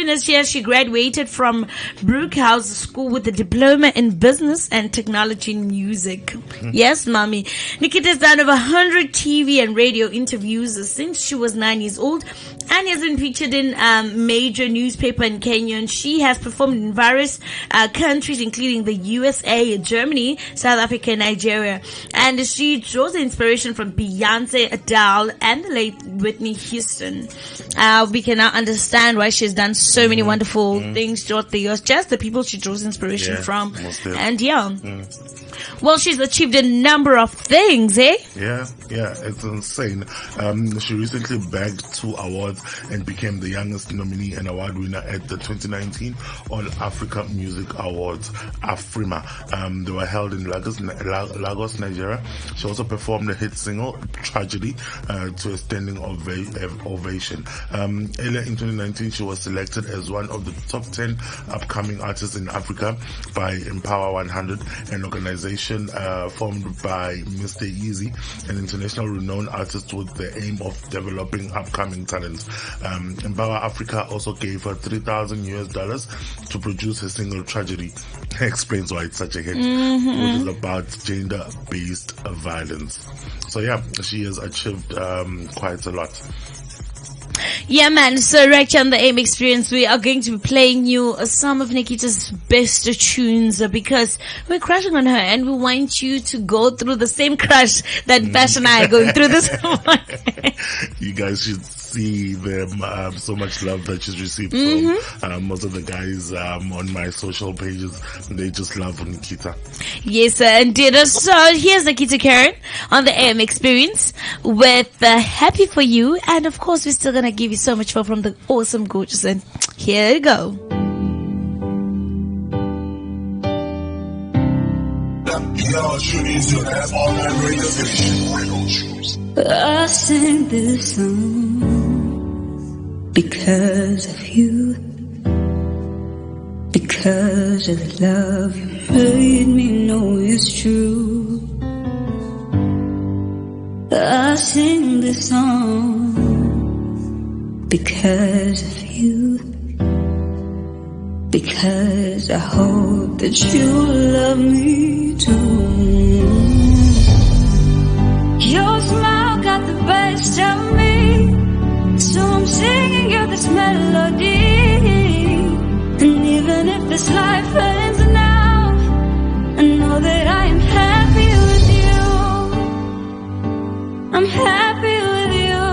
this year, she graduated from Brookhouse School with a diploma in business and technology music. Yes, mommy. Nikita's done over 100 TV and radio interviews since she was 9 years old and has been featured in major newspaper in Kenya. And she has performed in various countries, including the USA, Germany, South Africa, and Nigeria. And she draws inspiration from Beyonce, Adele, and the late Whitney Houston. We can now understand why she's done so many wonderful things throughout the years. Just the people she draws inspiration from. And well, she's achieved a number of things, eh? Yeah, it's insane. She recently bagged 2 awards and became the youngest nominee and award winner at the 2019 All Africa Music Awards, AFRIMA. They were held in Lagos, Nigeria. She also performed the hit single, Tragedy, to a standing ovation. Earlier in 2019, she was selected as one of the top 10 upcoming artists in Africa by Empower 100, an organization formed by Mr. Easy, an international renowned artist with the aim of developing upcoming talents. Empower Africa also gave her $3,000 to produce her single Tragedy. Explains why it's such a hit, which is about gender-based violence. So yeah, she has achieved quite a lot. Yeah, man. So right here on the AIM Experience, we are going to be playing you some of Nikita's best tunes because we're crushing on her and we want you to go through the same crush that Mpesh and I are going through this morning. You guys should see them, so much love that she's received from most of the guys on my social pages. They just love Nikita. Yes, sir, indeed. So here's Nikita Kering on the AM Experience with Happy For You. And of course, we're still going to give you so much more from the awesome, gorgeous. And here you go. I sing this song because of you, because of the love you made me know is true. I sing this song because of you, because I hope that you love me too. Your smile got the best of me, so I'm singing you this melody. And even if this life ends now, I know that I am happy with you. I'm happy with you.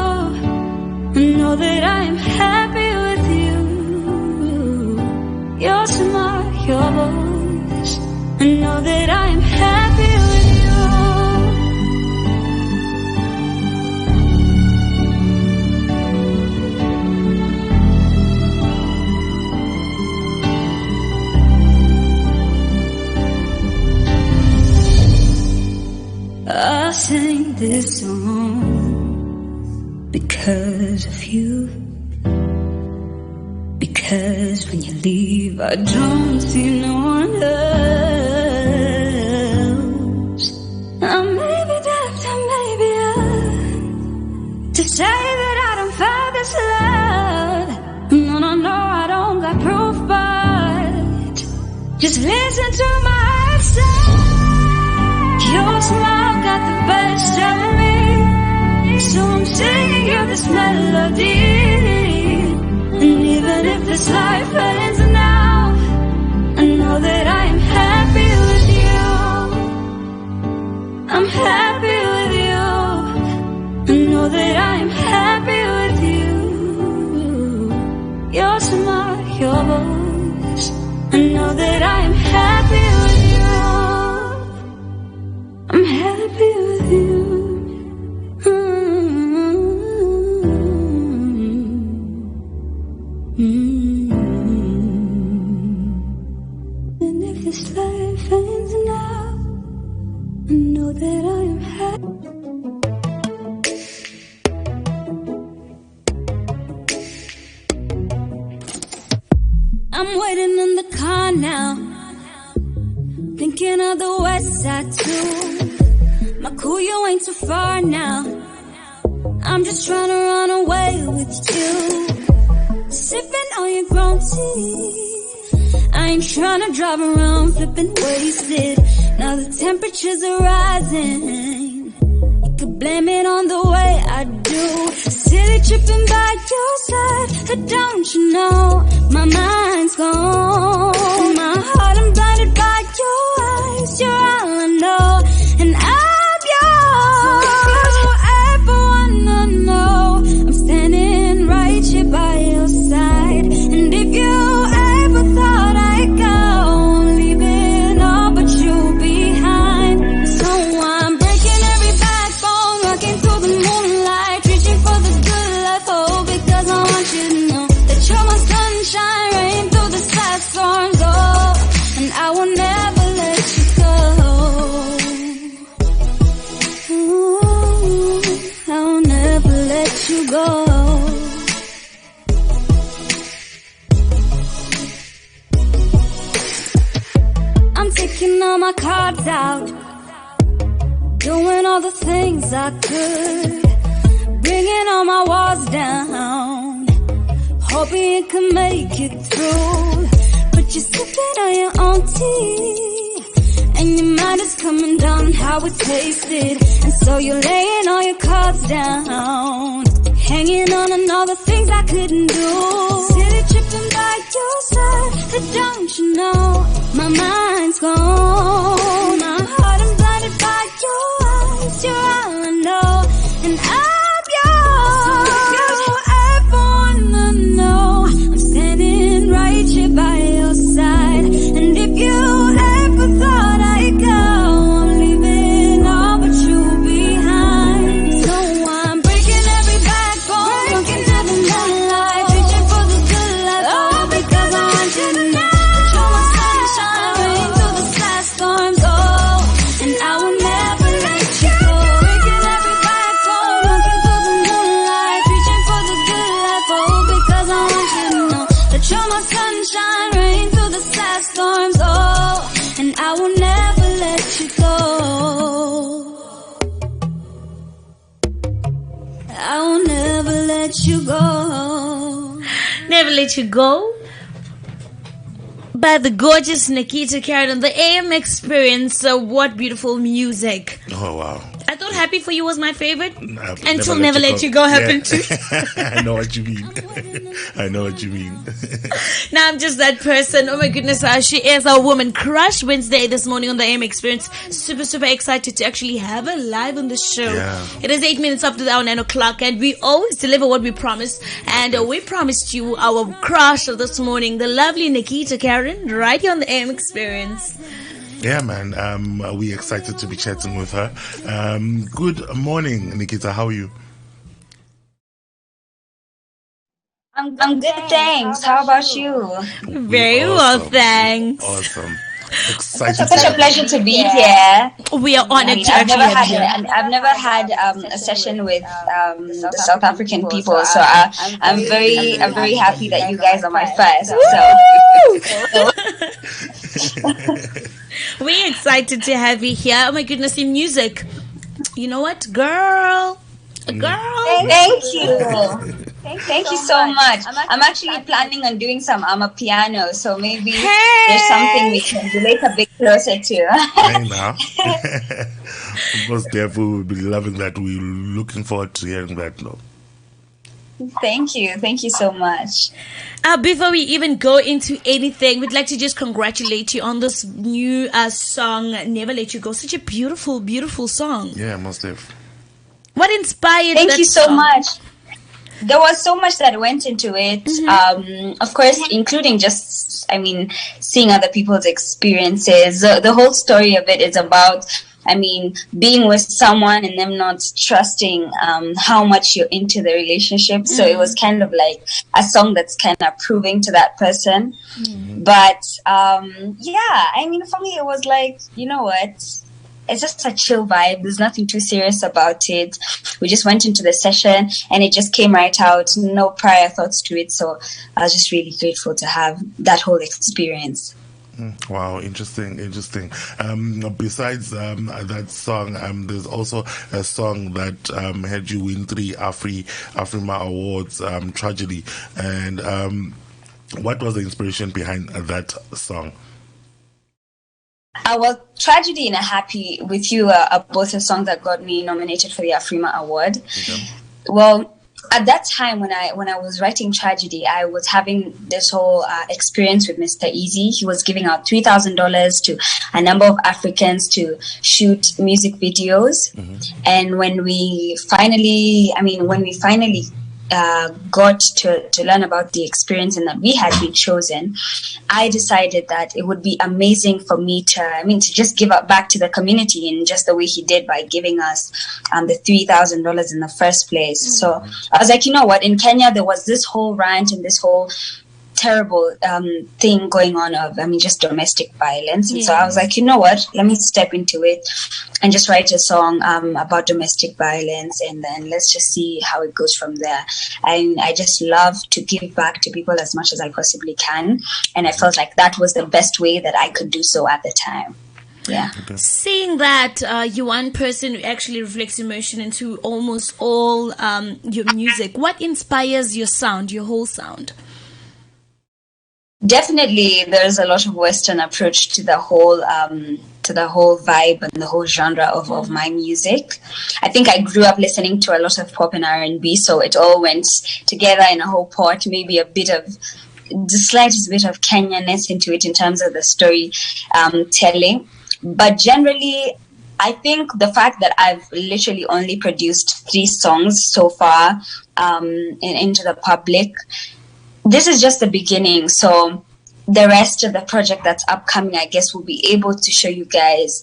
I know that I am happy with you. Your smile, your voice, I know that I am happy with you. I sing this song because of you, because when you leave I don't see no one else. I may be left, I may be up to say that I don't feel this love. No, I don't got proof, but just listen to my accent. Your smile got the best of me, so I'm singing you this melody. And even if this life ends now, I know that I am happy with you. I'm happy with you. I know that I am happy with you. Your smile, your voice, I know that I am happy with you. I'm happy with you. And if this life ends now, I know that I am happy. I'm waiting in the car now, thinking of the west side too. My cool, you ain't too far now. I'm just trying to run away with you. Sipping on your grown teeth. I ain't tryna drive around flipping wasted. Now the temperatures are rising. You could blame it on the way I do. Silly tripping by your side. But don't you know my mind's gone? My heart, I'm blinded by your eyes. You're all I know, and I'm yours. So if you ever wanna know, I'm standing right here by your side. And if you ever thought I'd go, I'm leaving all but you behind. So I'm breaking every backbone, walking through the moonlight, reaching for the good life. Oh, because I want you to know that you're my sunshine, rain through the sad storms. Oh, and I will never let you go. Ooh, I will never let you go. I'm taking all my cards out, doing all the things I could, bringing all my walls down, hoping you can make it through. But you're sipping on your own tea, and your mind is coming down how it tasted. And so you're laying all your cards down, hanging on and all the things I couldn't do. Silly tripping by your side, but don't you know my mind's gone? My heart, I'm blinded by your eyes. You're all I know, and I'm yours. So if you ever wanna know, I'm standing right here by your side. And if you ever thought I'd go, I'm leaving all but you behind. So I'm breaking every backbone, walking through the moonlight, reaching for the good life. Oh, because I want you to know that you're my sunshine, rain through the sad storms. Oh, and I will never let you go. Breaking every backbone, walking through the moonlight, reaching for the good life. Oh, because I want you to know that you're my sunshine, rain through the sad storms. Oh, and I will never let you go. I will never let you go. Never Let You Go by the gorgeous Nikita Kering on the AM Experience. What beautiful music. Oh, wow. I thought Happy For You was my favorite I've until Never Let You Go happened too. I know what you mean. I know what you mean. Now I'm just that person. Oh my goodness, she is our woman crush Wednesday this morning on the AM Experience. Super, super excited to actually have her live on the show. Yeah. It is 8 minutes after the hour, 9 o'clock, and we always deliver what we promise. And we promised you our crush of this morning, the lovely Nikita Kering, right here on the AM Experience. Yeah, man. We're excited to be chatting with her. Good morning, Nikita. How are you? I'm good, thanks. How about you? Very well, thanings. Awesome. Excited. It's such a pleasure to be here. We are honored to I've actually have you. I've never had a session with the South African people, so I'm very happy that you guys are my first. So. We're excited to have you here. Oh my goodness, in music. You know what? Girl. Thank you. Thank you so much. I'm actually planning on doing some piano, so maybe there's something we can relate a bit closer to. Hey, now. Most definitely we'll be loving that. We're looking forward to hearing that. No. Thank you so much. Before we even go into anything, we'd like to just congratulate you on this new song, Never Let You Go. Such a beautiful, beautiful song. Yeah, most definitely. What inspired Thank that you so song? much. There was so much that went into it. Mm-hmm. Of course, including just, seeing other people's experiences. The whole story of it is about, being with someone and them not trusting how much you're into the relationship. Mm-hmm. So it was kind of like a song that's kind of proving to that person. Mm-hmm. But, for me, it was like, you know what? It's just a chill vibe. There's nothing too serious about it. We just went into the session and it just came right out. No prior thoughts to it. So I was just really grateful to have that whole experience. Wow, interesting. Besides that song, there's also a song that had you win 3 Afrima Awards, Tragedy. And What was the inspiration behind that song? Well, Tragedy and Happy with You are both the songs that got me nominated for the Afrima Award. Okay. Well, at that time when I was writing Tragedy, I was having this whole experience with Mr. Easy. He was giving out $3,000 to a number of Africans to shoot music videos. And when we finally got to learn about the experience and that we had been chosen, I decided that it would be amazing for me to just give up back to the community in just the way he did by giving us the $3,000 in the first place. So I was like, you know what, in Kenya there was this whole rant and this whole terrible thing going on of just domestic violence. And so I was like, you know what, let me step into it and just write a song about domestic violence, and then let's just see how it goes from there. And I just love to give back to people as much as I possibly can, and I felt like that was the best way that I could do so at the time. Yeah. Okay. Seeing that you're one person who actually reflects emotion into almost all your music, what inspires your sound, your whole sound? Definitely, there's a lot of Western approach to the whole vibe and the whole genre of my music. I think I grew up listening to a lot of pop and R&B, so it all went together in a whole pot. Maybe the slightest bit of Kenyan-ness into it in terms of the story telling. But generally, I think the fact that I've literally only produced 3 songs so far into the public, this is just the beginning. So the rest of the project that's upcoming, I guess, will be able to show you guys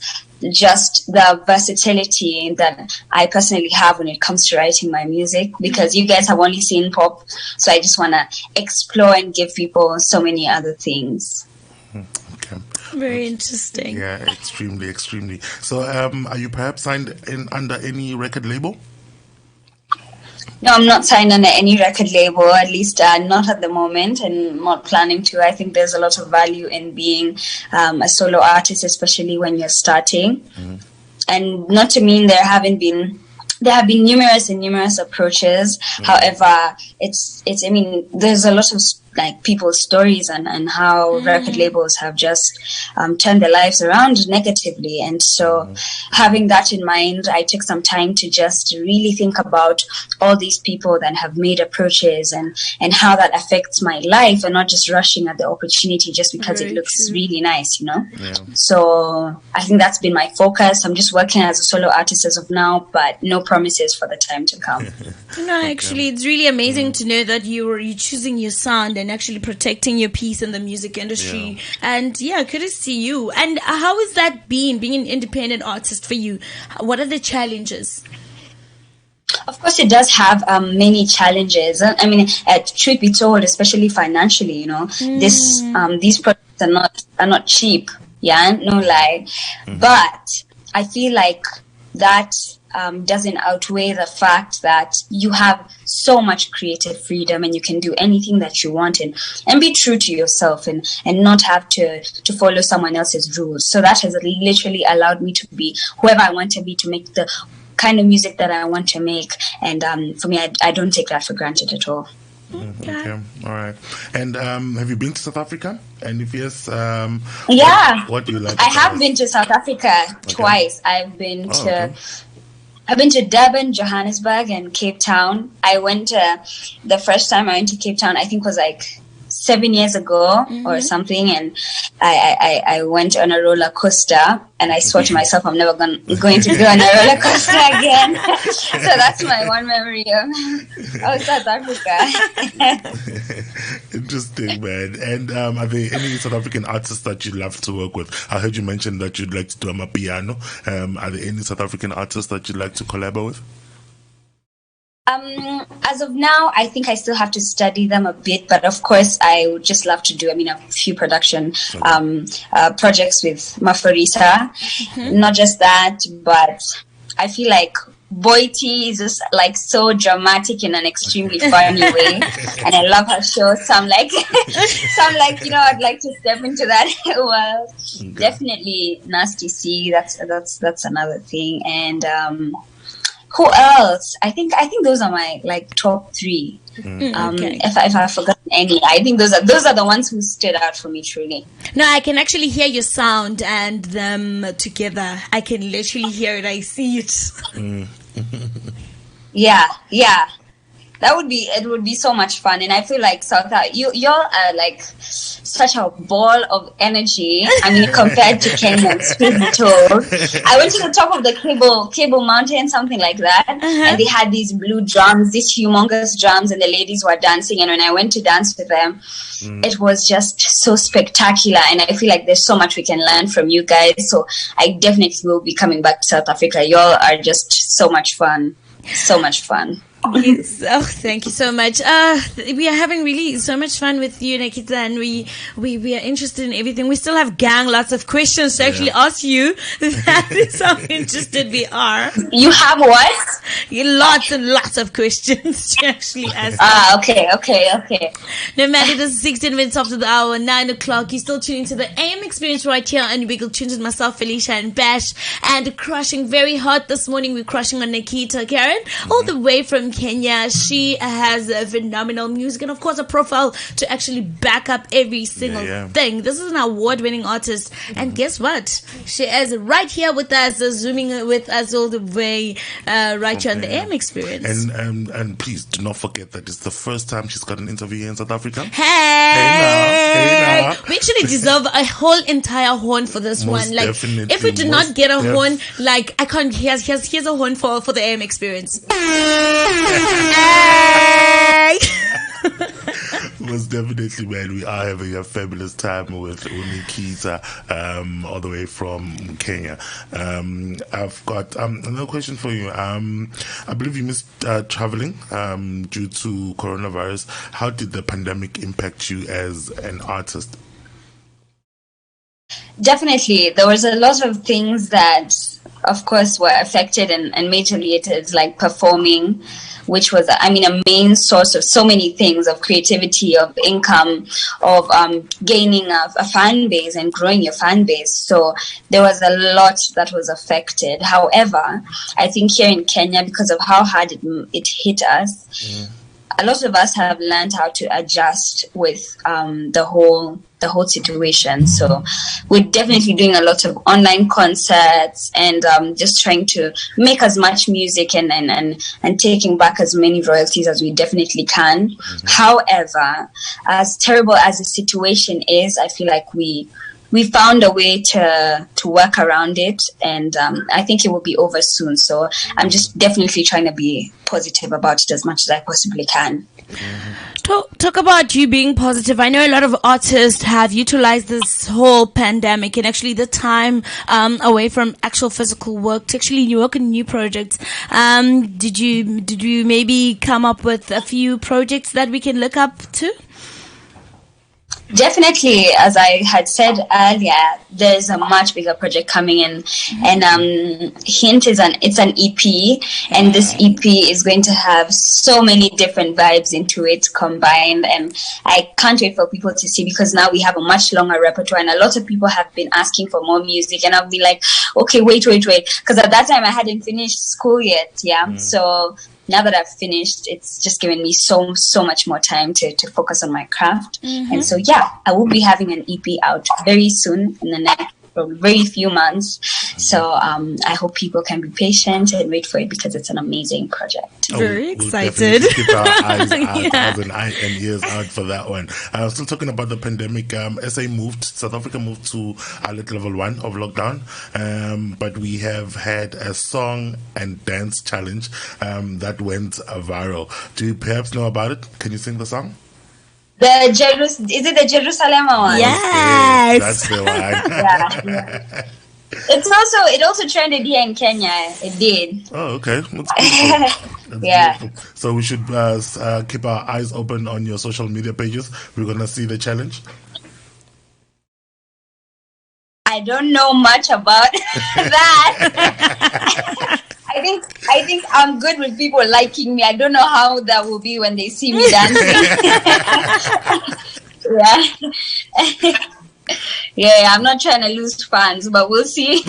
just the versatility that I personally have when it comes to writing my music, because you guys have only seen pop. So I just want to explore and give people so many other things. Okay. Very interesting. Yeah, extremely, extremely. So are you perhaps signed under any record label? No, I'm not signed under any record label, at least not at the moment, and not planning to. I think there's a lot of value in being a solo artist, especially when you're starting. And not to mean there have been numerous approaches. However, there's a lot of people's stories and how record labels have just turned their lives around negatively. And so having that in mind, I took some time to just really think about all these people that have made approaches and how that affects my life, and not just rushing at the opportunity just because it looks really nice, Yeah. So I think that's been my focus. I'm just working as a solo artist as of now, but no promises for the time to come. Actually, it's really amazing to know that you're choosing your sound and actually protecting your piece in the music industry. And kudos to you. And how has that been, being an independent artist for you? What are the challenges? Of course, it does have many challenges. I mean, truth be told, especially financially, these projects are not cheap. Yeah, no lie. But I feel like that doesn't outweigh the fact that you have so much creative freedom and you can do anything that you want and be true to yourself and not have to follow someone else's rules. So that has literally allowed me to be whoever I want to be, to make the kind of music that I want to make. And for me, I don't take that for granted at all. Okay. All right. And have you been to South Africa? And if yes, what do you like? I have been to South Africa twice. I've been to Durban, Johannesburg, and Cape Town. I went the first time I went to Cape Town, I think was like 7 years ago or something, and I went on a roller coaster, and I swore to myself I'm never going to go on a roller coaster again. So that's my one memory of South Africa. Interesting, man. And are there any South African artists that you love to work with? I heard you mention that you'd like to do amapiano. Are there any South African artists that you'd like to collaborate with? As of now, I think I still have to study them a bit, but of course I would just love to do, a few production projects with Maforisa. Not just that, but I feel like Boiti is just like so dramatic in an extremely funny way, and I love her show. So I'm like, I'd like to step into that world. Definitely Nasty C. That's another thing, and Who else? I think those are my like top three. Okay. If I've forgotten any, I think those are the ones who stood out for me truly. No, I can actually hear your sound and them together. I can literally hear it. I see it. Yeah. It would be so much fun, and I feel like y'all are like such a ball of energy. I mean, compared to Kenyans, truth be told. I went to the top of the cable mountain, something like that, and they had these blue drums, these humongous drums, and the ladies were dancing. And when I went to dance with them, it was just so spectacular. And I feel like there's so much we can learn from you guys. So I definitely will be coming back to South Africa. Y'all are just so much fun. So much fun. Yes. Oh, thank you so much. We are having really so much fun with you, Nikita, and we are interested in everything. We still have lots of questions to actually ask you. That is how interested we are. You have what? Lots and lots of questions to actually ask. Okay. No matter, the 16 minutes after the hour, 9 o'clock, you're still tuning to the AM experience right here on Wiggle Tunes with myself, Felicia, and Mpesh, and crushing very hot this morning. We're crushing on Nikita Kering, all the way from Kenya. She has a phenomenal music and of course a profile to actually back up every single thing. This is an award-winning artist, and guess what? She is right here with us, zooming with us all the way right here on the AM experience. And please do not forget that it's the first time she's got an interview here in South Africa. Hey now. We actually deserve a whole entire horn for this Most one. Like, definitely, if we do not get a horn, like, I can't. Here's a horn for the AM experience. Most definitely, man. We are having a fabulous time with Nikita, all the way from Kenya. I've got another question for you. I believe you missed traveling due to coronavirus. How did the pandemic impact you as an artist? Definitely, there was a lot of things that, of course, were affected, and majorly it is like performing, which was, I mean, a main source of so many things, of creativity, of income, of gaining a fan base and growing your fan base. So there was a lot that was affected. However, I think here in Kenya, because of how hard it hit us, a lot of us have learned how to adjust with the whole situation. So we're definitely doing a lot of online concerts and just trying to make as much music and taking back as many royalties as we definitely can. However, as terrible as the situation is, I feel like we found a way to work around it, and I think it will be over soon. So I'm just definitely trying to be positive about it as much as I possibly can. Talk about you being positive. I know a lot of artists have utilized this whole pandemic and actually the time away from actual physical work to actually work on new projects. Did you maybe come up with a few projects that we can look up to? Definitely, as I had said earlier, there's a much bigger project coming in, and hint is it's an EP, and this EP is going to have so many different vibes into it combined, and I can't wait for people to see, because now we have a much longer repertoire, and a lot of people have been asking for more music, and I'll be like, okay, wait, because at that time I hadn't finished school yet, so now that I've finished, it's just given me so much more time to focus on my craft. And so, I will be having an EP out very soon, in the next very few months. So I hope people can be patient and wait for it, because it's an amazing project. Very excited. We'll keep our eyes out, and ears out for that one. Still talking about the pandemic, South Africa moved to alert level 1 of lockdown, but we have had a song and dance challenge that went viral. Do you perhaps know about it? Can you sing the song? Is it the Jerusalem one? Yes. That's the one. Yeah. It also trended here in Kenya. It did. Oh, okay. That's beautiful. Yeah. Beautiful. So we should keep our eyes open on your social media pages. We're gonna see the challenge. I don't know much about that. I think I'm good with people liking me. I don't know how that will be when they see me dancing. Yeah, I'm not trying to lose fans, but we'll see.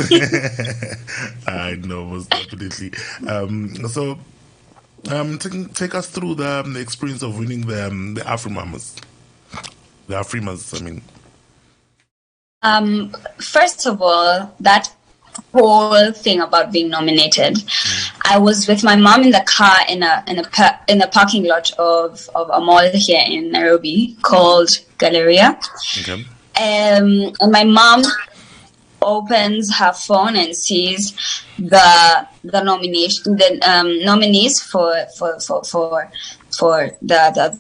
I know, most definitely. So, take us through the experience of winning the Afrimas. The Afrimas, I mean. First of all, that whole thing about being nominated, I was with my mom in the car in the parking lot of a mall here in Nairobi called Galleria. Okay. And my mom opens her phone and sees the nominees for the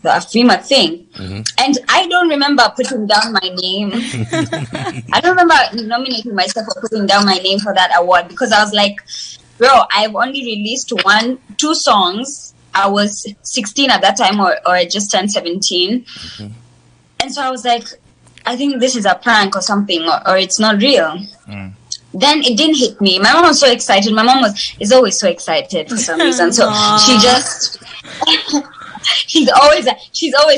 Afrima thing. And I don't remember putting down my name. I don't remember nominating myself or putting down my name for that award, because I was like, bro, I've only released 2 songs. I was 16 at that time, or I just turned 17. And so I was like, I think this is a prank or something, or it's not real. Then it didn't hit me. My mom was so excited. My mom is always so excited for some reason. So she just she's always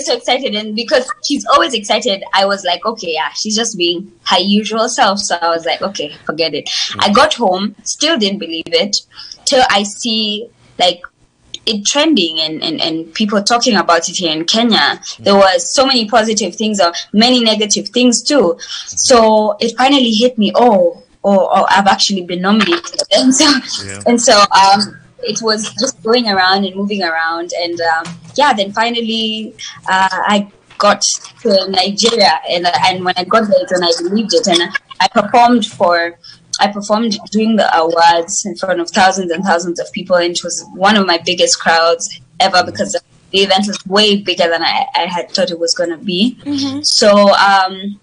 so excited, and because she's always excited, I was like, okay, yeah, she's just being her usual self. So I was like, okay, forget it. I got home, still didn't believe it, till I see like it trending and people talking about it here in Kenya. There was so many positive things or many negative things too. So it finally hit me. Oh, I've actually been nominated. And so it was just going around and moving around. And then finally I got to Nigeria. And when I got there, then I believed it. And I performed during the awards in front of thousands and thousands of people, and it was one of my biggest crowds ever, because the event was way bigger than I had thought it was going to be. So, and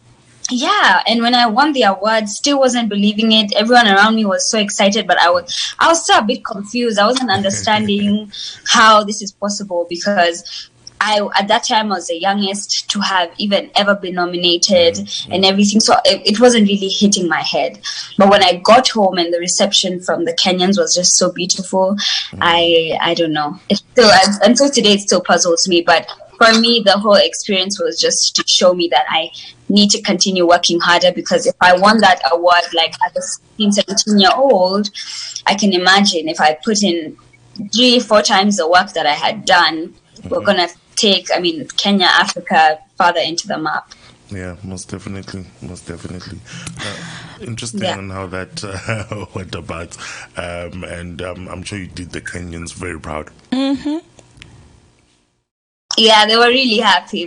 when I won the award, still wasn't believing it. Everyone around me was so excited, but I was still a bit confused. I wasn't understanding how this is possible, because at that time I was the youngest to have even ever been nominated and everything. So it wasn't really hitting my head. But when I got home and the reception from the Kenyans was just so beautiful, I don't know. It still, until today, it still puzzles me. But for me, the whole experience was just to show me that I need to continue working harder, because if I won that award like as a 16, 17-year-old, I can imagine if I put in 3-4 times the work that I had done, we're going to take, Kenya, Africa further into the map. Yeah, most definitely. Interesting on how that went about. And I'm sure you did the Kenyans very proud. Yeah, they were really happy.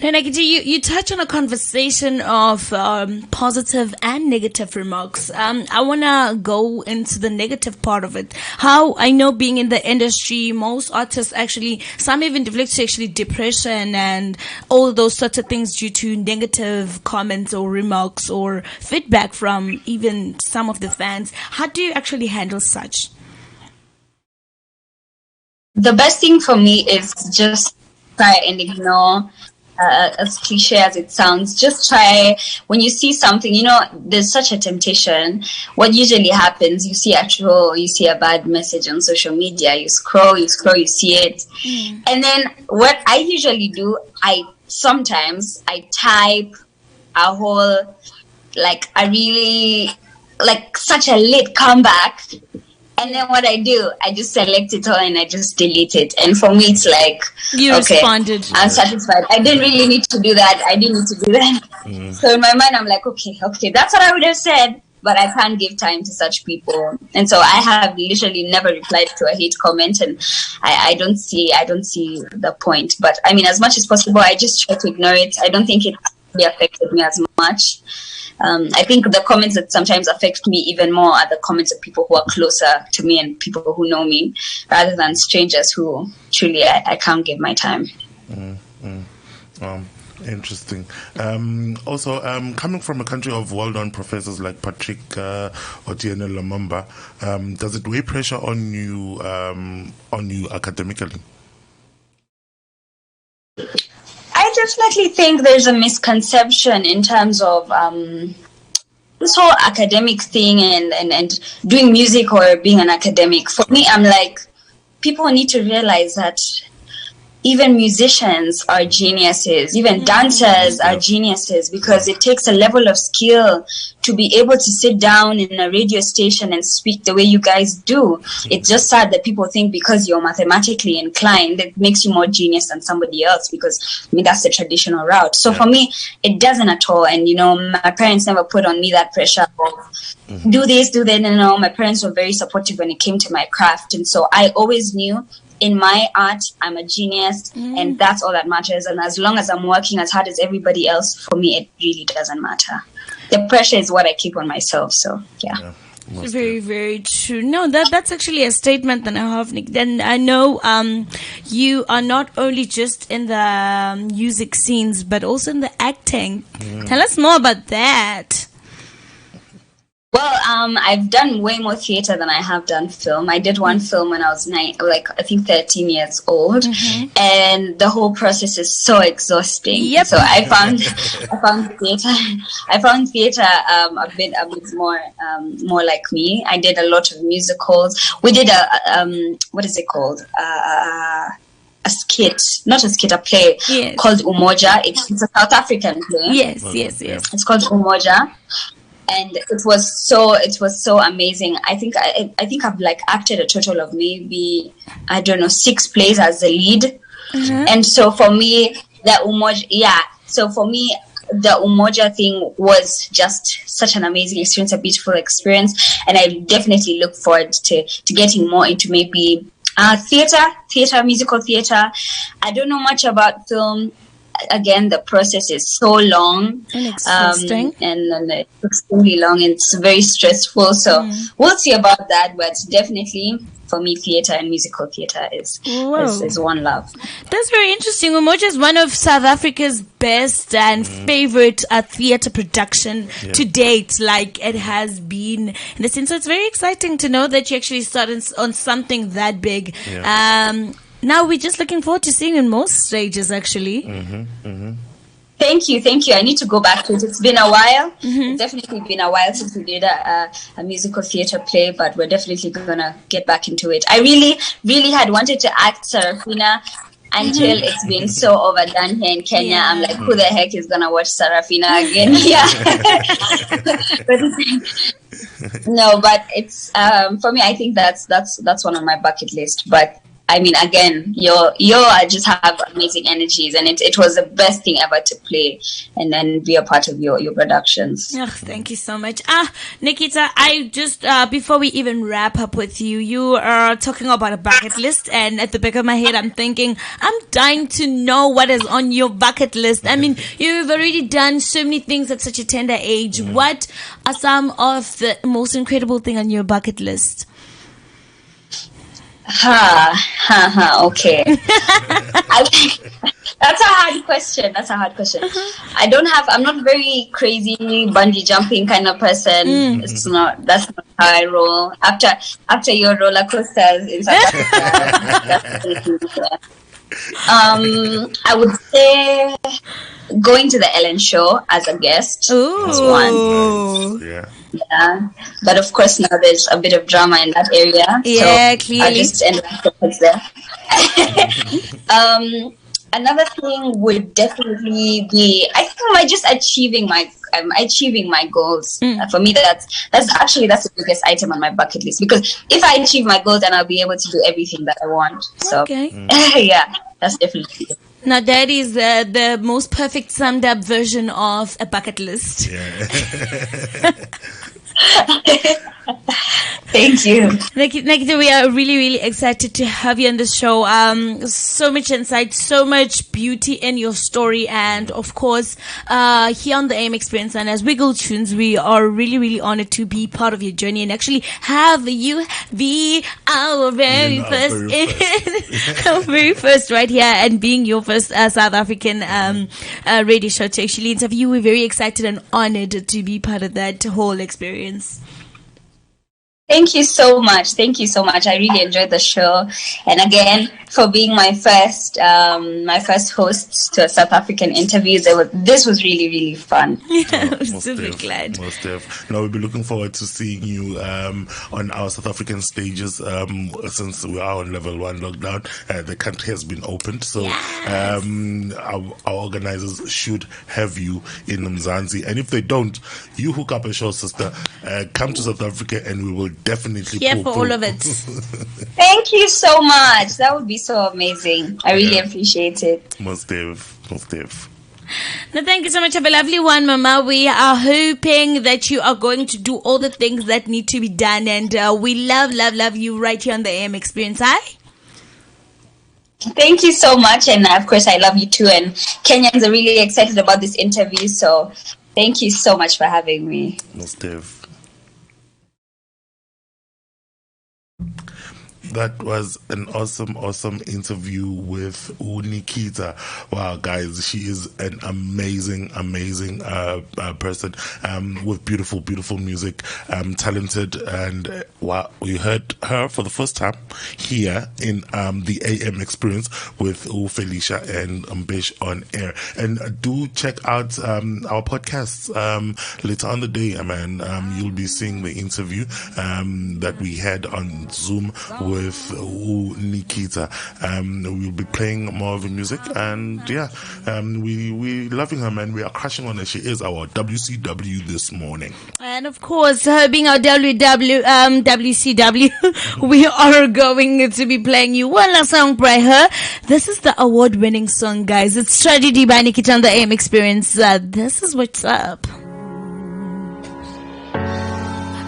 Now, Nikita, you touch on a conversation of positive and negative remarks. I want to go into the negative part of it. How I know, being in the industry, most artists actually, some even deflect to actually depression and all those sorts of things due to negative comments or remarks or feedback from even some of the fans. How do you actually handle such? The best thing for me is just try and ignore, as cliche as it sounds. Just try, when you see something, there's such a temptation. What usually happens, you see a troll, you see a bad message on social media, you scroll, you see it. And then what I usually do, I type a whole, such a lit comeback. And then what I do, I just select it all and I just delete it. And for me, it's like, you responded. I'm satisfied. I didn't really need to do that. So in my mind, I'm like, okay, that's what I would have said, but I can't give time to such people. And so I have literally never replied to a hate comment, and I don't see the point. But as much as possible, I just try to ignore it. I don't think it really affected me as much. I think the comments that sometimes affect me even more are the comments of people who are closer to me and people who know me, rather than strangers who truly I can't give my time. Interesting. Also, coming from a country of well-known professors like Patrick Otieno Lumumba, does it weigh pressure on you academically? I definitely think there's a misconception in terms of this whole academic thing and doing music or being an academic. For me, I'm like, people need to realize that even musicians are geniuses, even dancers are geniuses, because it takes a level of skill to be able to sit down in a radio station and speak the way you guys do. It's just sad that people think because you're mathematically inclined, it makes you more genius than somebody else, because I mean, that's the traditional route. So for me, it doesn't at all. And, you know, my parents never put on me that pressure of do this, do that. No, my parents were very supportive when it came to my craft. And so I always knew in my art, I'm a genius, and that's all that matters. And as long as I'm working as hard as everybody else, for me, it really doesn't matter. The pressure is what I keep on myself. So, yeah. Very, very true. No, that's actually a statement that I have, Nick. Then I know you are not only just in the music scenes, but also in the acting. Tell us more about that. Well, I've done way more theater than I have done film. I did one film when I was I think 13 years old, and the whole process is so exhausting. Yep. So I found theater a bit more like me. I did a lot of musicals. We did what is it called? A play called Umoja. It's a South African play. Yes. It's called Umoja. And it was so amazing. I think I've like acted a total of maybe 6 plays as the lead. And so for me, the Umoja thing was just such an amazing experience, a beautiful experience, and I definitely look forward to getting more into maybe theater, musical theater. I don't know much about film. Again, the process is so long and exhausting, and it's extremely long, and it's very stressful. So we'll see about that, but definitely for me, theater and musical theater is one love. That's very interesting. Umoja is one of South Africa's best and favorite theater production to date, like it has been in the sense. So it's very exciting to know that you actually started on something that big. Now we're just looking forward to seeing in most stages, actually. Thank you. I need to go back to it. It's been a while. It's definitely been a while since we did a musical theater play, but we're definitely gonna get back into it. I really, really had wanted to act Sarafina until it's been so overdone here in Kenya. I'm like, who the heck is gonna watch Sarafina again? No, but it's for me. I think that's one on my bucket list. But I mean, again, you just have amazing energies, and it was the best thing ever to play and then be a part of your productions. Oh, thank you so much. Nikita, I just, before we even wrap up with you, you are talking about a bucket list, and at the back of my head, I'm thinking, I'm dying to know what is on your bucket list. I mean, you've already done so many things at such a tender age. What are some of the most incredible thing on your bucket list? Okay. That's a hard question. I'm not very crazy bungee jumping kind of person. That's not how I roll. After your roller coasters in South Africa, I would say going to the Ellen show as a guest. That's one. Yeah, but of course now there's a bit of drama in that area. Yeah, so clearly. I'll just end there. Another thing would definitely be, I think, just achieving my goals. For me, that's the biggest item on my bucket list, because if I achieve my goals, then I'll be able to do everything that I want. So yeah, that's definitely it. Now that is the most perfect summed up version of a bucket list. Thank you. Nikita, we are really, really excited to have you on the show. So much insight, so much beauty in your story, and of course, here on the AIM Experience and as Wiggle Tunes, we are really, really honored to be part of your journey and actually have you be our very first right here, and being your first South African radio show to actually interview. We're very excited and honored to be part of that whole experience. Thank you so much. Thank you so much. I really enjoyed the show, and again for being my first host to a South African interview. This was really, really fun. I'm super glad. Most def. We'll be looking forward to seeing you on our South African stages. Since we are on level 1 lockdown, the country has been opened, so our organizers should have you in Mzansi. And if they don't, you hook up a show, sister. Come to South Africa, and we will definitely here for all of it. Thank you so much. That would be so amazing. I really appreciate it. Most def. No, thank you so much. Have a lovely one, Mama. We are hoping that you are going to do all the things that need to be done, and we love you right here on the AM Experience. Hi. Thank you so much, and of course I love you too, and Kenyans are really excited about this interview, so thank you so much for having me. Most def. That was an awesome interview with Nikita. Wow, guys, she is an amazing person with beautiful music, talented, and wow, we heard her for the first time here in the AM Experience with Felicia and Mpesh on air. And do check out our podcasts later on the day, man. You'll be seeing the interview that we had on Zoom with Nikita. We'll be playing more of the music, and we loving her, man. We are crushing on her. She is our WCW this morning, and of course, her being our WCW, we are going to be playing you one last song by her. This is the award-winning song, guys. It's Tragedy by Nikita on the AM Experience. This is what's up.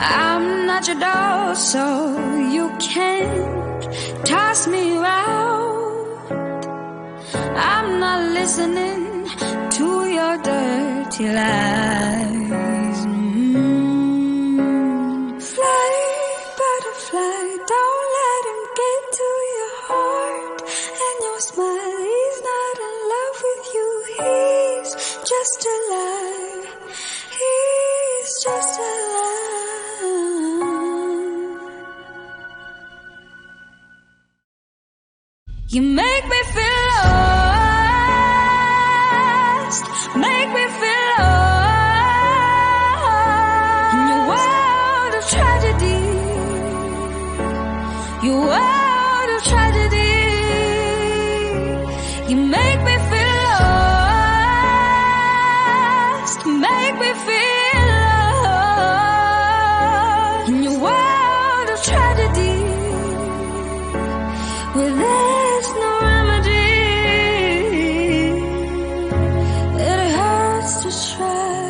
I'm not your doll, so you can't toss me around. I'm not listening to your dirty lies. Fly, butterfly, don't let him get to your heart. And your smile, he's not in love with you. He's just a lie. He's just a lie. You make me feel lost, make me feel lost in your world of tragedy, your world of tragedy. You make me feel lost, make me feel lost in your world of tragedy. With there's no remedy, it hurts to try,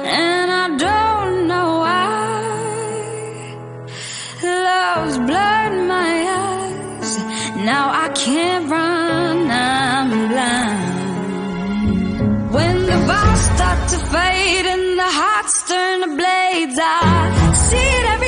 and I don't know why. Love's blind.